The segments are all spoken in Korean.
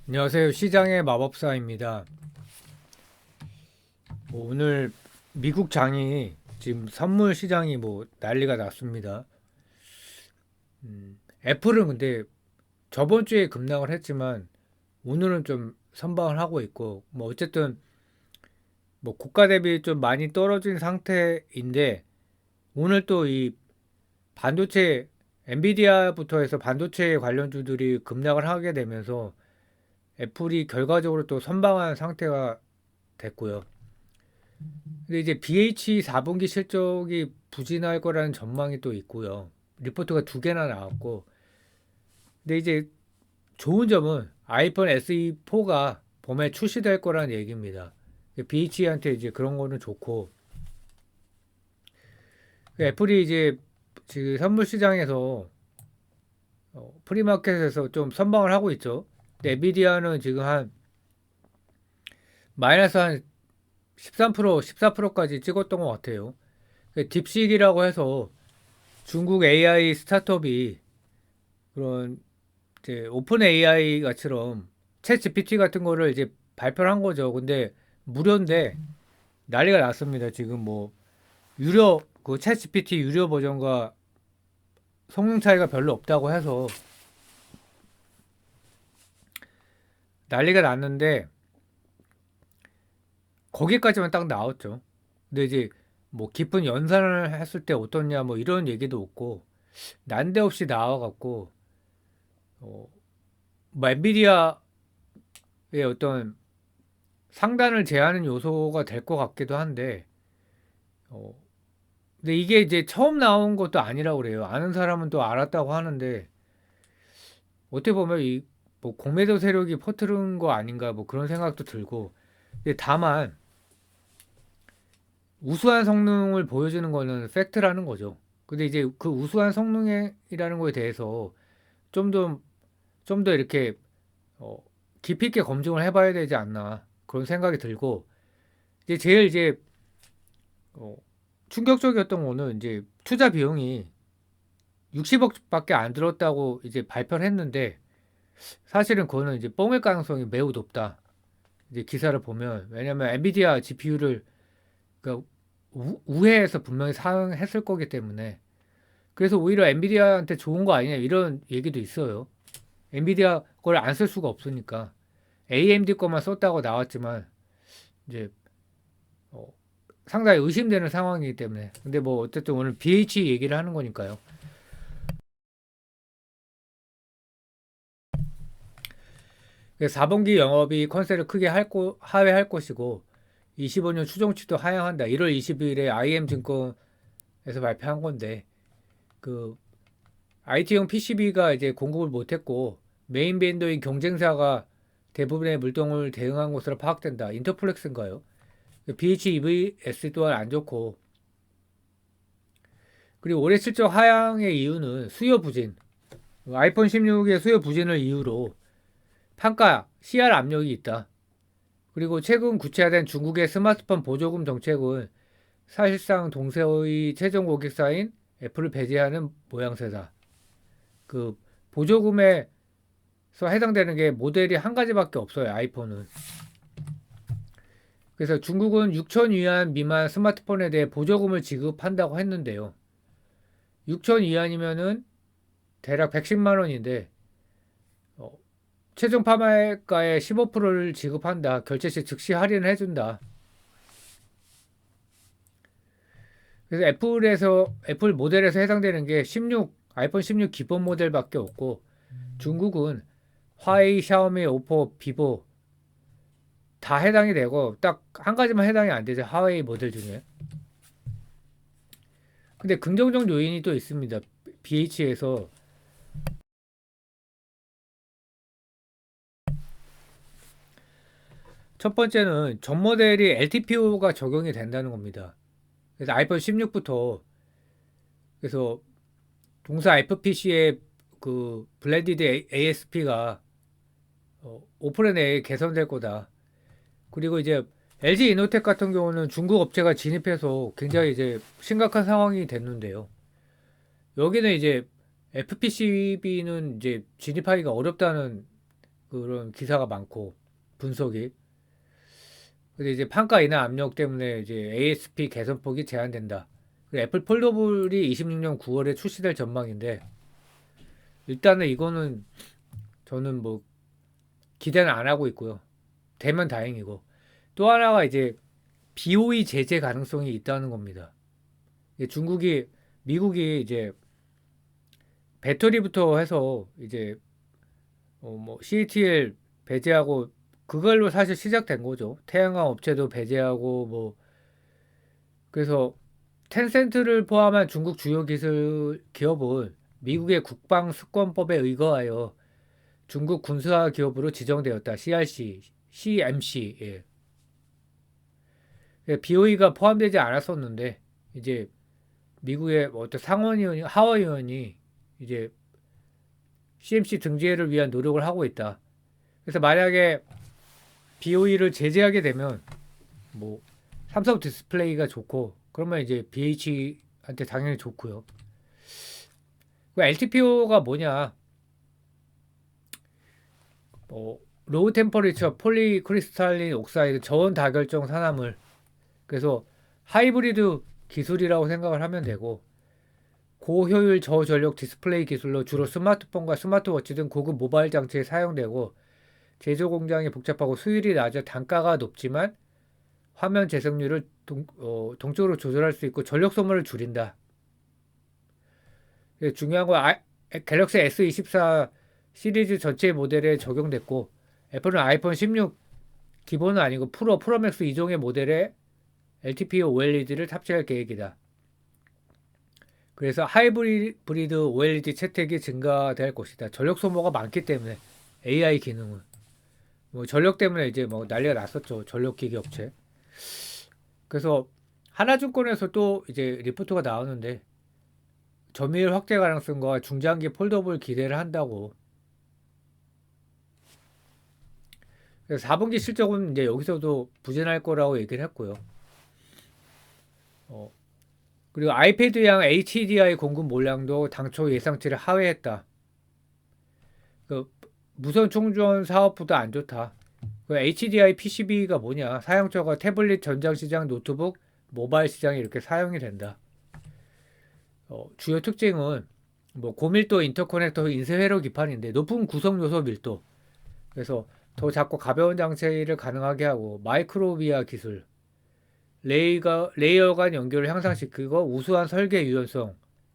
안녕하세요. 시장의 마법사입니다. 오늘 미국 장이 지금 선물 시장이 난리가 났습니다. 애플은 근데 저번 주에 급락을 했지만 오늘은 좀 선방을 하고 있고 어쨌든 고가 대비 좀 많이 떨어진 상태인데 오늘 또 이 반도체 엔비디아부터 해서 반도체 관련주들이 급락을 하게 되면서 애플이 결과적으로 또 선방한 상태가 됐고요. 근데 이제 BH 4분기 실적이 부진할 거라는 전망이 또 있고요. 리포트가 두 개나 나왔고. 근데 이제 좋은 점은 아이폰 SE4가 봄에 출시될 거라는 얘기입니다. BH한테 이제 그런 거는 좋고. 애플이 이제 지금 선물 시장에서 프리마켓에서 좀 선방을 하고 있죠. 근데 엔비디아는 지금 한 마이너스 한 13%, 14%까지 찍었던 것 같아요. 딥식이라고 해서 중국 AI 스타트업이 그런 이제 오픈 AI 가처럼 챗 GPT 같은 거를 이제 발표를 한 거죠. 근데 무료인데 난리가 났습니다. 지금 유료 챗 GPT 유료 버전과 성능 차이가 별로 없다고 해서 난리가 났는데 거기까지만 딱 나왔죠. 근데 이제 깊은 연산을 했을 때 어떻냐 이런 얘기도 없고 난데없이 나와갖고 어, 엔비디아의 어떤 상단을 제하는 요소가 될 것 같기도 한데 어, 근데 이게 이제 처음 나온 것도 아니라고 그래요. 아는 사람은 또 알았다고 하는데 어떻게 보면 이 공매도 세력이 퍼뜨린 거 아닌가 그런 생각도 들고 근데 다만 우수한 성능을 보여주는 거는 팩트라는 거죠. 근데 이제 그 우수한 성능이라는 거에 대해서 좀 더 좀 더 이렇게 어, 깊이 있게 검증을 해봐야 되지 않나 그런 생각이 들고 이제 제일 이제 어, 충격적이었던 거는 이제 투자 비용이 60억밖에 안 들었다고 이제 발표를 했는데 사실은 그거는 이제 뻥일 가능성이 매우 높다. 이제 기사를 보면 왜냐면 엔비디아 GPU를 그러니까 우회해서 분명히 사용했을 거기 때문에 그래서 오히려 엔비디아한테 좋은 거 아니냐 이런 얘기도 있어요. 엔비디아 걸 안 쓸 수가 없으니까 AMD 거만 썼다고 나왔지만 이제 어, 상당히 의심되는 상황이기 때문에 근데 어쨌든 오늘 BH 얘기를 하는 거니까요. 4분기 영업이 컨셉을 크게 하회할 것이고 25년 추정치도 하향한다. 1월 20일에 IM증권에서 발표한 건데 그 IT용 PCB가 이제 공급을 못했고 메인 벤더인 경쟁사가 대부분의 물동을 대응한 것으로 파악된다. 인터플렉스인가요? BHEVS 또한 안 좋고 그리고 올해 실적 하향의 이유는 수요 부진 아이폰 16의 수요 부진을 이유로 판가 CR 압력이 있다. 그리고 최근 구체화된 중국의 스마트폰 보조금 정책은 사실상 동세의 최종 고객사인 애플을 배제하는 모양새다. 그 보조금에서 해당되는 게 모델이 한 가지밖에 없어요. 아이폰은. 그래서 중국은 6천 위안 미만 스마트폰에 대해 보조금을 지급한다고 했는데요. 6천 위안이면은 대략 110만 원인데 최종 판매가의 15%를 지급한다. 결제 시 즉시 할인을 해준다. 그래서 애플 모델에서 해당되는 게 16, 아이폰 16 기본 모델밖에 없고 중국은 화웨이, 샤오미, 오포, 비보 다 해당이 되고 딱 한 가지만 해당이 안 되죠. 화웨이 모델 중에. 근데 긍정적 요인이 또 있습니다. BH에서 첫 번째는 전 모델이 LTPO가 적용이 된다는 겁니다. 그래서 아이폰 16부터 그래서 동사 FPC의 그 블렌디드 ASP가 오프레 내에 개선될 거다. 그리고 이제 LG 이노텍 같은 경우는 중국 업체가 진입해서 굉장히 이제 심각한 상황이 됐는데요. 여기는 이제 FPCB는 이제 진입하기가 어렵다는 그런 기사가 많고 분석이. 근데 이제 판가 인하 압력 때문에 이제 ASP 개선폭이 제한된다. 그리고 애플 폴더블이 26년 9월에 출시될 전망인데 일단은 이거는 저는 뭐 기대는 안 하고 있고요. 되면 다행이고. 또 하나가 이제 BOE 제재 가능성이 있다는 겁니다. 중국이 미국이 이제 배터리부터 해서 이제 뭐 CATL 배제하고 그걸로 사실 시작된 거죠. 태양광 업체도 배제하고 뭐 그래서 텐센트를 포함한 중국 주요 기술 기업은 미국의 국방수권법에 의거하여 중국 군사 기업으로 지정되었다. CRC, CMC. 예. BOE가 포함되지 않았었는데 이제 미국의 어떤 상원의원이 하원의원이 이제 CMC 등재를 위한 노력을 하고 있다. 그래서 만약에 BOE를 제재하게 되면 뭐 삼성 디스플레이가 좋고 그러면 이제 BH한테 당연히 좋고요. 그 LTPO가 뭐냐? 로우 템퍼리처 폴리크리스탈린 옥사이드 저온 다결정 산화물. 그래서 하이브리드 기술이라고 생각을 하면 되고 고효율 저전력 디스플레이 기술로 주로 스마트폰과 스마트워치 등 고급 모바일 장치에 사용되고 제조 공장이 복잡하고 수율이 낮아 단가가 높지만 화면 재생률을 동적으로 조절할 수 있고 전력 소모를 줄인다. 중요한 건 갤럭시 S24 시리즈 전체 모델에 적용됐고 애플은 아이폰 16 기본은 아니고 프로맥스 2종의 모델에 LTPO OLED를 탑재할 계획이다. 그래서 하이브리드 OLED 채택이 증가될 것이다. 전력 소모가 많기 때문에 AI 기능은 뭐 전력 때문에 이제 뭐 난리가 났었죠. 전력기기 업체. 그래서 하나증권에서 또 이제 리포트가 나오는데 점유율 확대 가능성과 중장기 폴더블 기대를 한다고. 그래서 4분기 실적은 이제 여기서도 부진할 거라고 얘기를 했고요. 그리고 아이패드용 HDI 공급 물량도 당초 예상치를 하회했다. 그 무선 충전 사업보다 안 좋다. 그 HDI PCB가 뭐냐? 사용처가 태블릿, 전장 시장, 노트북, 모바일 시장에 이렇게 사용이 된다. 주요 특징은 뭐 고밀도 인터커넥터 인쇄회로 기판인데 높은 구성 요소 밀도. 그래서 더 작고 가벼운 장치를 가능하게 하고 마이크로비아 기술. 레이어 간 연결을 향상시키고 우수한 설계 유연성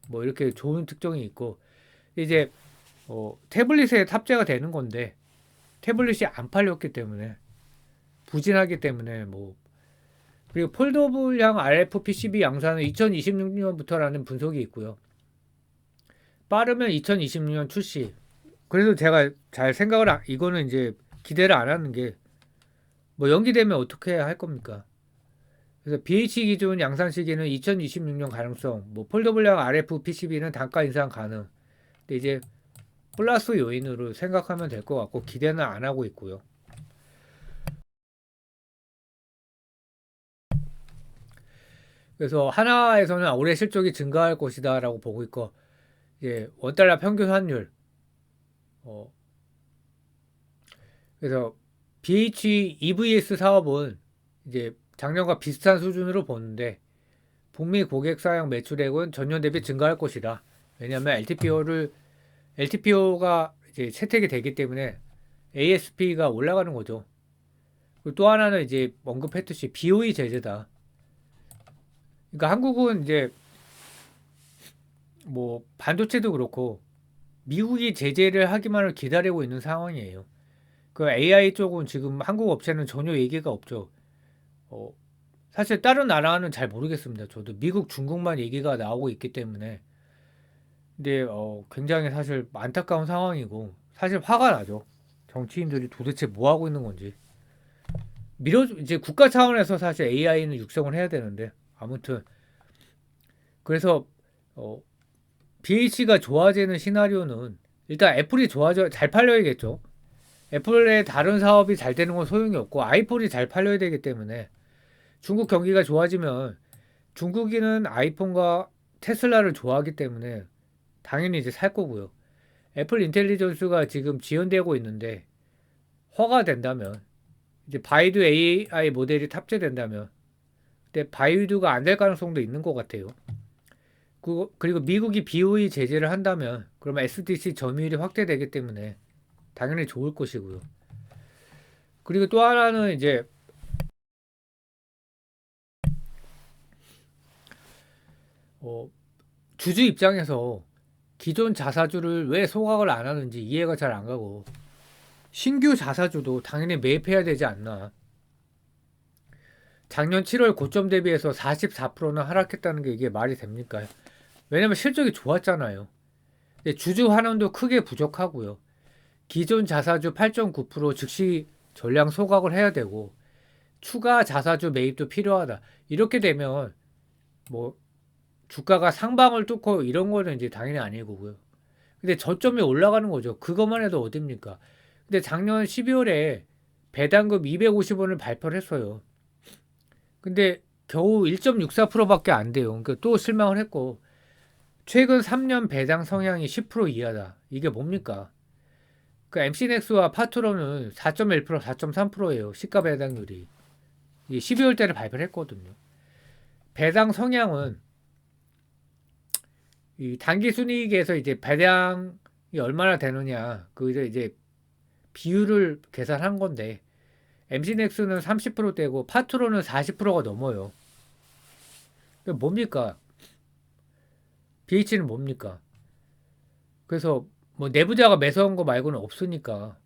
뭐 이렇게 좋은 특징이 있고 이제 태블릿에 탑재가 되는 건데 태블릿이 안 팔렸기 때문에 부진하기 때문에 뭐 그리고 폴더블형 RF PCB 양산은 2026년부터라는 분석이 있고요. 빠르면 2026년 출시. 그래서 제가 잘 생각을 이거는 이제 기대를 안 하는 게 뭐 연기되면 어떻게 할 겁니까? 그래서 BH 기준 양산 시기는 2026년 가능성, 뭐 폴더블형 RF PCB는 단가 인상 가능. 근데 이제 플러스 요인으로 생각하면 될 것 같고 기대는 안 하고 있고요. 그래서 하나에서는 올해 실적이 증가할 것이다라고 보고 있고, 원달러 평균 환율, 어, 그래서 BH EVS 사업은 이제 작년과 비슷한 수준으로 보는데 북미 고객 사양 매출액은 전년 대비 증가할 것이다. 왜냐하면 LTPO가 이제 채택이 되기 때문에 ASP가 올라가는 거죠. 그리고 또 하나는 이제 언급했듯이 BOE 제재다. 그러니까 한국은 이제 뭐 반도체도 그렇고 미국이 제재를 하기만을 기다리고 있는 상황이에요. 그 AI 쪽은 지금 한국 업체는 전혀 얘기가 없죠. 어, 사실 다른 나라는 잘 모르겠습니다. 저도 미국, 중국만 얘기가 나오고 있기 때문에. 근데 굉장히 사실 안타까운 상황이고 사실 화가 나죠. 정치인들이 도대체 뭐 하고 있는 건지. 이제 국가 차원에서 사실 AI는 육성을 해야 되는데 아무튼 그래서 BH가 좋아지는 시나리오는 일단 애플이 잘 팔려야겠죠. 애플의 다른 사업이 잘 되는 건 소용이 없고 아이폰이 잘 팔려야 되기 때문에 중국 경기가 좋아지면 중국인은 아이폰과 테슬라를 좋아하기 때문에 당연히 이제 살 거고요. 애플 인텔리전스가 지금 지연되고 있는데 허가된다면, 이제 바이두 AI 모델이 탑재된다면, 근데 바이두가 안 될 가능성도 있는 것 같아요. 그리고 미국이 BOE 제재를 한다면, 그러면 SDC 점유율이 확대되기 때문에 당연히 좋을 것이고요. 그리고 또 하나는 이제 주주 입장에서 기존 자사주를 왜 소각을 안 하는지 이해가 잘 안 가고, 신규 자사주도 당연히 매입해야 되지 않나. 작년 7월 고점 대비해서 44%나 하락했다는 게 이게 말이 됩니까? 왜냐면 실적이 좋았잖아요. 근데 주주 환원도 크게 부족하고요. 기존 자사주 8.9% 즉시 전량 소각을 해야 되고, 추가 자사주 매입도 필요하다. 이렇게 되면 뭐 주가가 상방을 뚫고 이런 거는 이제 당연히 아니고요. 근데 저점이 올라가는 거죠. 그것만 해도 어딥니까? 근데 작년 12월에 배당금 250원을 발표를 했어요. 근데 겨우 1.64%밖에 안 돼요. 그러니까 또 실망을 했고, 최근 3년 배당 성향이 10% 이하다. 이게 뭡니까? 그 MC넥스와 파트론은 4.1%, 4.3%예요. 시가 배당률이. 12월 달에 발표를 했거든요. 배당 성향은 이 단기 순이익에서 이제 배당이 얼마나 되느냐, 그 이제 비율을 계산한 건데, MC넥스는 30%대고 파트론은 40%가 넘어요. 뭡니까? BH는 뭡니까? 그래서 뭐 내부자가 매수한 거 말고는 없으니까.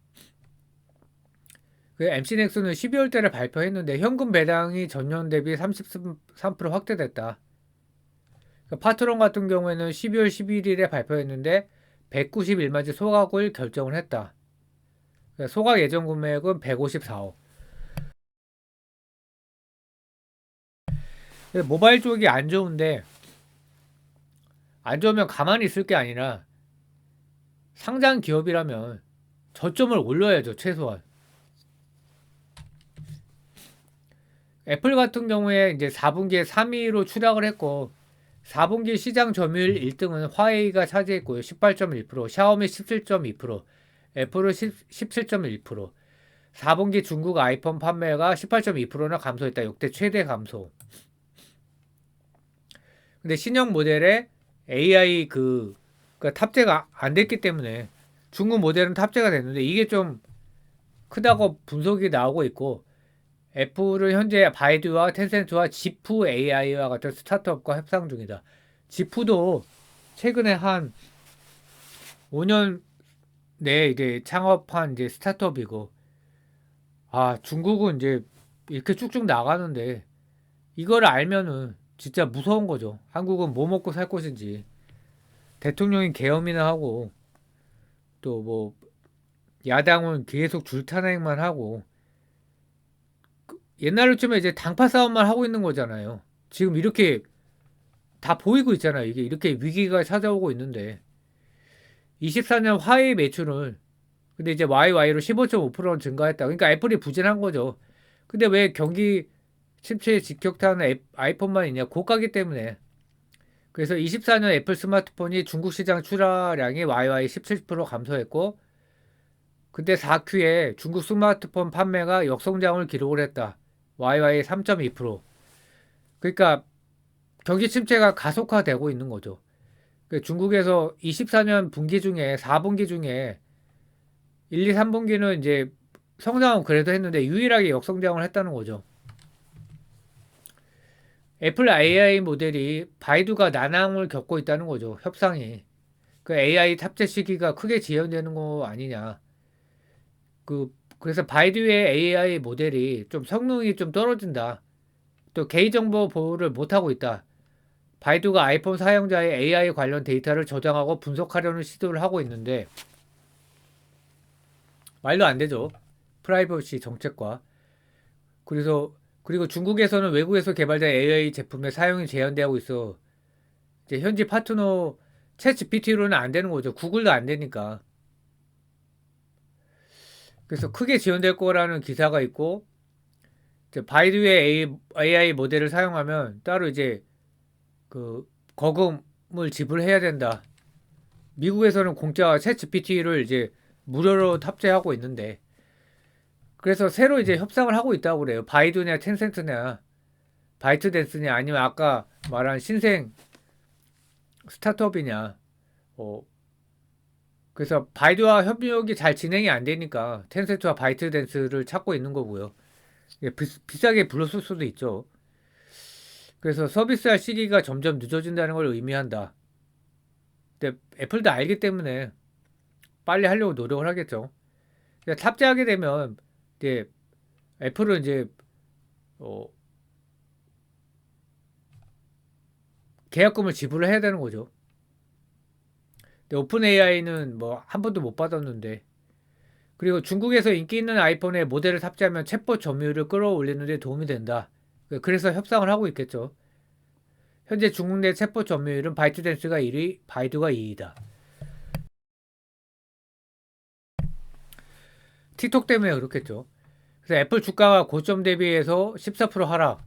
그 MC넥스는 12월 달에 발표했는데 현금 배당이 전년 대비 33% 확대됐다. 파트론 같은 경우에는 12월 11일에 발표했는데 191만지 소각을 결정을 했다. 소각 예정 금액은 154억. 모바일 쪽이 안 좋은데, 안 좋으면 가만히 있을 게 아니라 상장 기업이라면 저점을 올려야죠, 최소한. 애플 같은 경우에 이제 4분기에 3위로 추락을 했고, 4분기 시장 점유율 1등은 화웨이가 차지했고요. 18.1%, 샤오미 17.2%, 애플은 17.1%. 4분기 중국 아이폰 판매가 18.2%나 감소했다. 역대 최대 감소. 근데 신형 모델에 AI 그러니까 탑재가 안 됐기 때문에 중국 모델은 탑재가 됐는데 이게 좀 크다고 분석이 나오고 있고, 애플은 현재 바이두와 텐센트와 지프 AI와 같은 스타트업과 협상 중이다. 지프도 최근에 한 5년 내에 이제 창업한 이제 스타트업이고, 중국은 이제 이렇게 쭉쭉 나가는데 이걸 알면은 진짜 무서운 거죠. 한국은 뭐 먹고 살 것인지. 대통령이 계엄이나 하고, 또 뭐 야당은 계속 줄타행만 하고, 옛날로 치면 이제 당파 싸움만 하고 있는 거잖아요. 지금 이렇게 다 보이고 있잖아요. 이게 이렇게 위기가 찾아오고 있는데, 24년 화웨이 매출은 근데 이제 YY로 15.5% 증가했다. 그러니까 애플이 부진한 거죠. 근데 왜 경기 침체에 직격탄은 아이폰만 있냐? 고가기 때문에. 그래서 24년 애플 스마트폰이 중국 시장 출하량이 YY 17% 감소했고, 근데 4Q에 중국 스마트폰 판매가 역성장을 기록을 했다. YY 3.2%. 그러니까 경기 침체가 가속화되고 있는 거죠. 중국에서 24년 분기 중에 4분기 중에 1, 2, 3분기는 이제 성장은 그래도 했는데 유일하게 역성장을 했다는 거죠. 애플 AI 모델이 바이두가 난항을 겪고 있다는 거죠. 협상이. 그 AI 탑재 시기가 크게 지연되는 거 아니냐. 그래서 바이두의 AI 모델이 좀 성능이 좀 떨어진다. 또 개인정보 보호를 못하고 있다. 바이두가 아이폰 사용자의 AI 관련 데이터를 저장하고 분석하려는 시도를 하고 있는데 말도 안 되죠. 프라이버시 정책과. 그리고 중국에서는 외국에서 개발된 AI 제품의 사용이 제한되고 있어. 이제 현지 파트너 챗 GPT로는 안 되는 거죠. 구글도 안 되니까. 그래서 크게 지연될 거라는 기사가 있고, 이제 바이두의 AI 모델을 사용하면 따로 이제 그 거금을 지불해야 된다. 미국에서는 공짜 챗 GPT를 이제 무료로 탑재하고 있는데, 그래서 새로 이제 협상을 하고 있다고 그래요. 바이두냐 텐센트냐 바이트댄스냐 아니면 아까 말한 신생 스타트업이냐. 어, 그래서 바이두와 협력이 잘 진행이 안 되니까 텐센트와 바이트댄스를 찾고 있는 거고요. 비싸게 불렀을 수도 있죠. 그래서 서비스할 시기가 점점 늦어진다는 걸 의미한다. 근데 애플도 알기 때문에 빨리 하려고 노력을 하겠죠. 그러니까 탑재하게 되면 이제 애플은 이제 어, 계약금을 지불을 해야 되는 거죠. 근데 오픈 AI는 뭐 한 번도 못 받았는데 그리고 중국에서 인기 있는 아이폰에 모델을 탑재하면 챗봇 점유율을 끌어올리는 데 도움이 된다. 그래서 협상을 하고 있겠죠. 현재 중국 내 챗봇 점유율은 바이트댄스가 1위, 바이두가 2위다. 틱톡 때문에 그렇겠죠. 그래서 애플 주가가 고점 대비해서 14% 하락.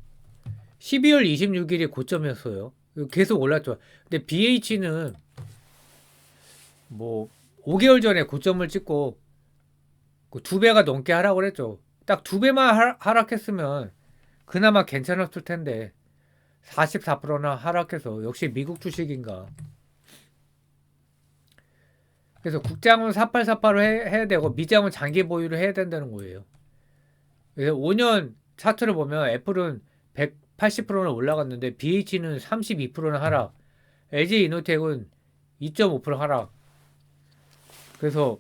12월 26일이 고점이었어요. 계속 올랐죠. 근데 BH는 뭐 5개월 전에 고점을 찍고 두 배가 넘게 하락을 했죠. 딱 두 배만 하락했으면 그나마 괜찮았을 텐데 44%나 하락해서 역시 미국 주식인가. 그래서 국장은 4848로 해야 되고 미장은 장기 보유를 해야 된다는 거예요. 그래서 5년 차트를 보면 애플은 180%나 올라갔는데 BH는 32%나 하락, LG 이노텍은 2.5% 하락. 그래서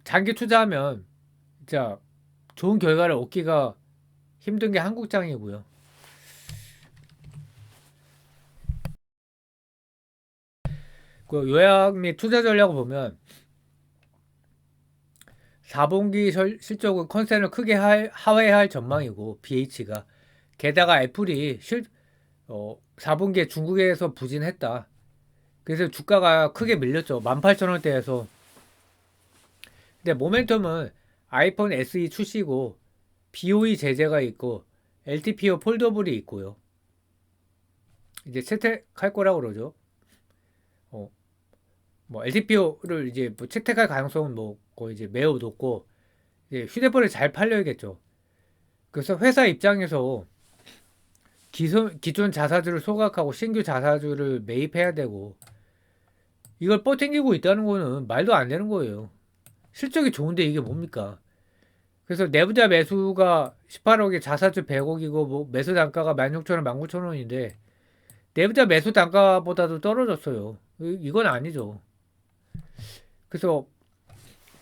장기 투자하면 진짜 좋은 결과를 얻기가 힘든 게 한국장이고요. 그 요약 및 투자 전략을 보면 4분기 실적은 컨센을 크게 하회할 전망이고 BH가 게다가 애플이 4분기에 중국에서 부진했다. 그래서 주가가 크게 밀렸죠. 18,000원대에서. 근데 모멘텀은 아이폰 SE 출시고 BOE 제재가 있고 LTPO 폴더블이 있고요. 이제 채택할 거라고 그러죠. 어, 뭐 LTPO를 이제 뭐 채택할 가능성은 뭐 거의 이제 매우 높고 이제 휴대폰이 잘 팔려야겠죠. 그래서 회사 입장에서 기존 자사주를 소각하고 신규 자사주를 매입해야 되고 이걸 뻗팅기고 있다는 거는 말도 안 되는 거예요. 실적이 좋은데 이게 뭡니까? 그래서 내부자 매수가 18억에 자사주 100억이고 뭐 매수 단가가 16,000원, 19,000원인데 내부자 매수 단가보다도 떨어졌어요. 이건 아니죠. 그래서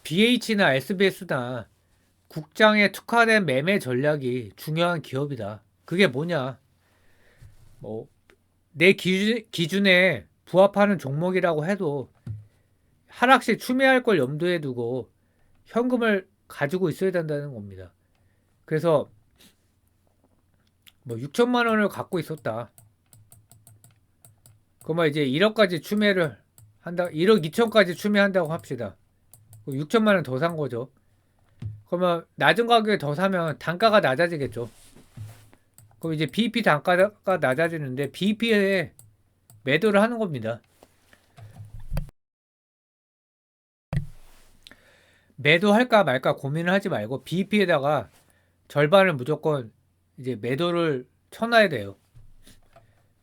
BH나 SBS나 국장에 특화된 매매 전략이 중요한 기업이다. 그게 뭐냐? 뭐 내 기준에 부합하는 종목이라고 해도 하락시 추매할 걸 염두에 두고 현금을 가지고 있어야 된다는 겁니다. 그래서 뭐 6천만 원을 갖고 있었다. 그러면 이제 1억까지 추매를 한다. 1억 2천까지 추매한다고 합시다. 6천만 원 더 산 거죠. 그러면 낮은 가격에 더 사면 단가가 낮아지겠죠. 그럼 이제 BEP 단가가 낮아지는데 BEP에 매도를 하는 겁니다. 매도할까 말까 고민을 하지 말고 BEP에다가 절반을 무조건 이제 매도를 쳐놔야 돼요.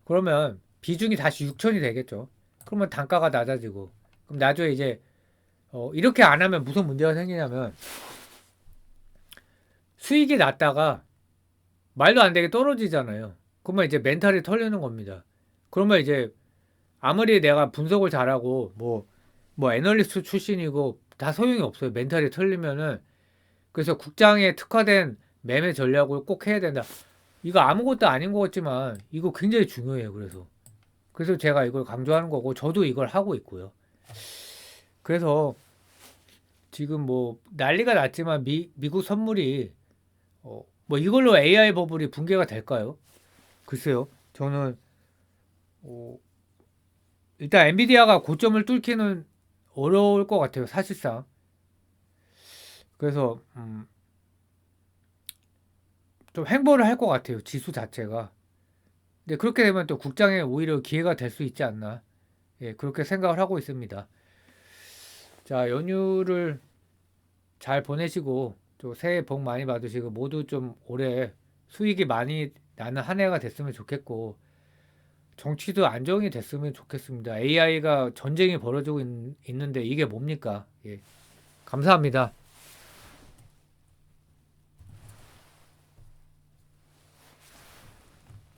그러면 비중이 다시 6천이 되겠죠. 그러면 단가가 낮아지고 그럼 나중에 이제 이렇게 안 하면 무슨 문제가 생기냐면 수익이 났다가 말도 안 되게 떨어지잖아요. 그러면 이제 멘탈이 털리는 겁니다. 그러면 이제 아무리 내가 분석을 잘하고 뭐 애널리스트 출신이고 다 소용이 없어요. 멘탈이 털리면은. 그래서 국장에 특화된 매매 전략을 꼭 해야 된다. 이거 아무것도 아닌 것 같지만 이거 굉장히 중요해요. 그래서 제가 이걸 강조하는 거고 저도 이걸 하고 있고요. 그래서 지금 뭐 난리가 났지만 미국 선물이 뭐 이걸로 AI 버블이 붕괴가 될까요? 글쎄요. 저는 어, 일단 엔비디아가 고점을 뚫기는 어려울 것 같아요. 사실상. 그래서 좀 횡보를 할 것 같아요. 지수 자체가. 근데 그렇게 되면 또 국장에 오히려 기회가 될 수 있지 않나. 예, 그렇게 생각을 하고 있습니다. 자, 연휴를 잘 보내시고 또 새해 복 많이 받으시고 모두 좀 올해 수익이 많이 나는 한 해가 됐으면 좋겠고 정치도 안정이 됐으면 좋겠습니다. AI가 전쟁이 벌어지고 있는데 이게 뭡니까? 예. 감사합니다.